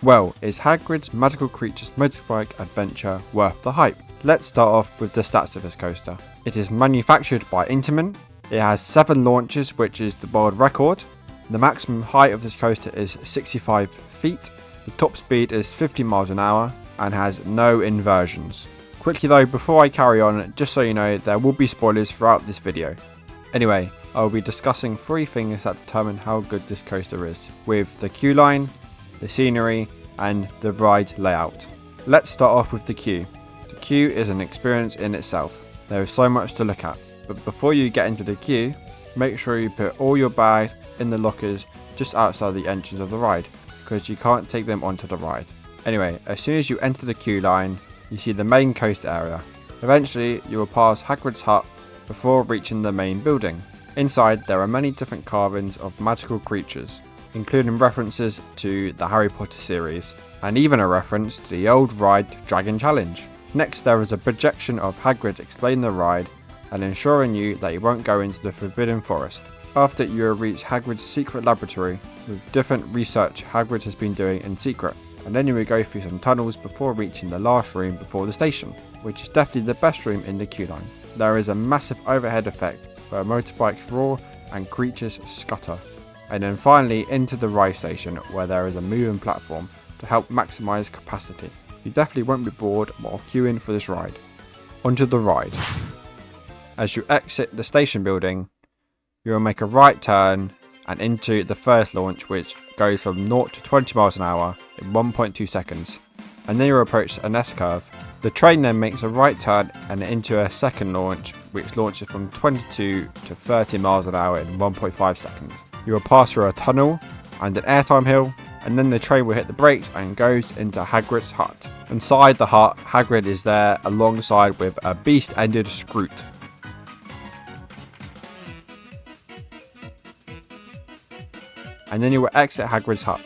Well, is Hagrid's Magical Creatures Motorbike adventure worth the hype? Let's start off with the stats of this coaster. It is manufactured by Intamin. It has 7 launches, which is the world record. The maximum height of this coaster is 65 feet. The top speed is 50 miles an hour and has no inversions. Quickly though, before I carry on, just so you know, there will be spoilers throughout this video. Anyway, I will be discussing 3 things that determine how good this coaster is, with the queue line, the scenery, and the ride layout. Let's start off with the queue. The queue is an experience in itself. There is so much to look at, but before you get into the queue, make sure you put all your bags in the lockers just outside the entrance of the ride, because you can't take them onto the ride. Anyway, as soon as you enter the queue line, you see the main coaster area. Eventually, you will pass Hagrid's hut before reaching the main building. Inside, there are many different carvings of magical creatures, including references to the Harry Potter series, and even a reference to the old ride Dragon Challenge. Next, there is a projection of Hagrid explaining the ride and ensuring you that you won't go into the Forbidden Forest. After you will reach Hagrid's secret laboratory with different research Hagrid has been doing in secret, and then you will go through some tunnels before reaching the last room before the station, which is definitely the best room in the queue line. There is a massive overhead effect where motorbikes roar and creatures scutter. And then finally into the ride station where there is a moving platform to help maximise capacity. You definitely won't be bored while queuing for this ride. Onto the ride. As you exit the station building, you will make a right turn and into the first launch, which goes from 0 to 20 miles an hour in 1.2 seconds. And then you will approach an S-curve. The train then makes a right turn and into a second launch, which launches from 22 to 30 miles an hour in 1.5 seconds. You will pass through a tunnel and an airtime hill, and then the train will hit the brakes and goes into Hagrid's hut. Inside the hut, Hagrid is there alongside with a beast-ended Scroot. And then you will exit Hagrid's hut.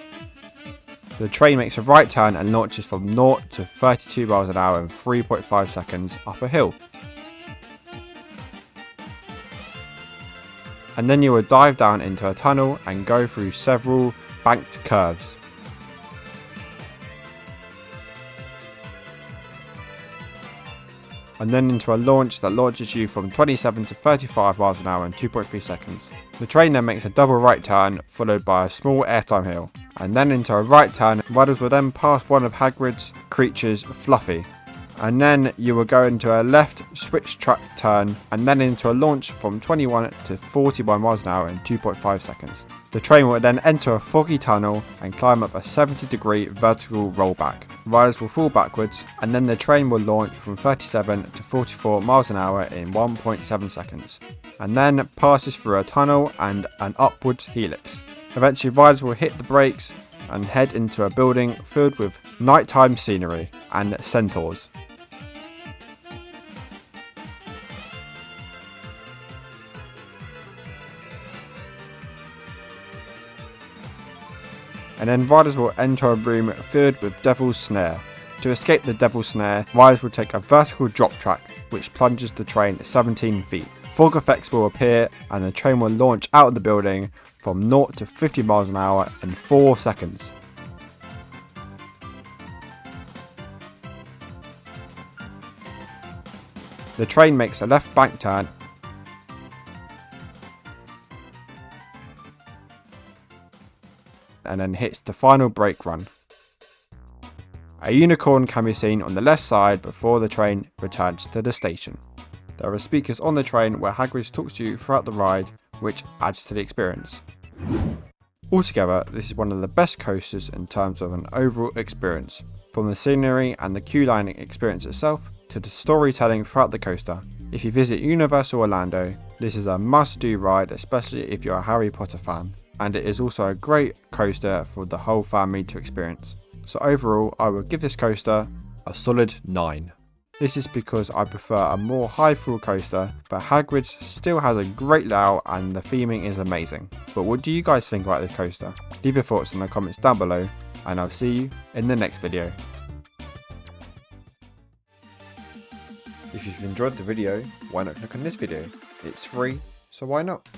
The train makes a right turn and launches from 0 to 32 miles an hour in 3.5 seconds up a hill. And then you will dive down into a tunnel and go through several banked curves. And then into a launch that launches you from 27 to 35 miles an hour in 2.3 seconds. The train then makes a double right turn followed by a small airtime hill, and then into a right turn. Riders will then pass one of Hagrid's creatures, Fluffy, and then you will go into a left switch track turn and then into a launch from 21 to 41 miles an hour in 2.5 seconds. The train will then enter a foggy tunnel and climb up a 70-degree vertical rollback. Riders will fall backwards and then the train will launch from 37 to 44 miles an hour in 1.7 seconds, and then passes through a tunnel and an upward helix. Eventually riders will hit the brakes and head into a building filled with nighttime scenery and centaurs. And then riders will enter a room filled with Devil's Snare. To escape the Devil's Snare, riders will take a vertical drop track which plunges the train 17 feet. Fog effects will appear and the train will launch out of the building from 0 to 50 miles an hour in 4 seconds. The train makes a left bank turn and then hits the final brake run. A unicorn can be seen on the left side before the train returns to the station. There are speakers on the train where Hagrid talks to you throughout the ride, which adds to the experience. Altogether, this is one of the best coasters in terms of an overall experience, from the scenery and the queue line experience itself to the storytelling throughout the coaster. If you visit Universal Orlando, this is a must-do ride, especially if you're a Harry Potter fan, and it is also a great coaster for the whole family to experience. So overall, I will give this coaster a solid 9. This is because I prefer a more high-thrill coaster, but Hagrid still has a great layout and the theming is amazing. But what do you guys think about this coaster? Leave your thoughts in the comments down below, and I'll see you in the next video. If you've enjoyed the video, why not click on this video? It's free, so why not?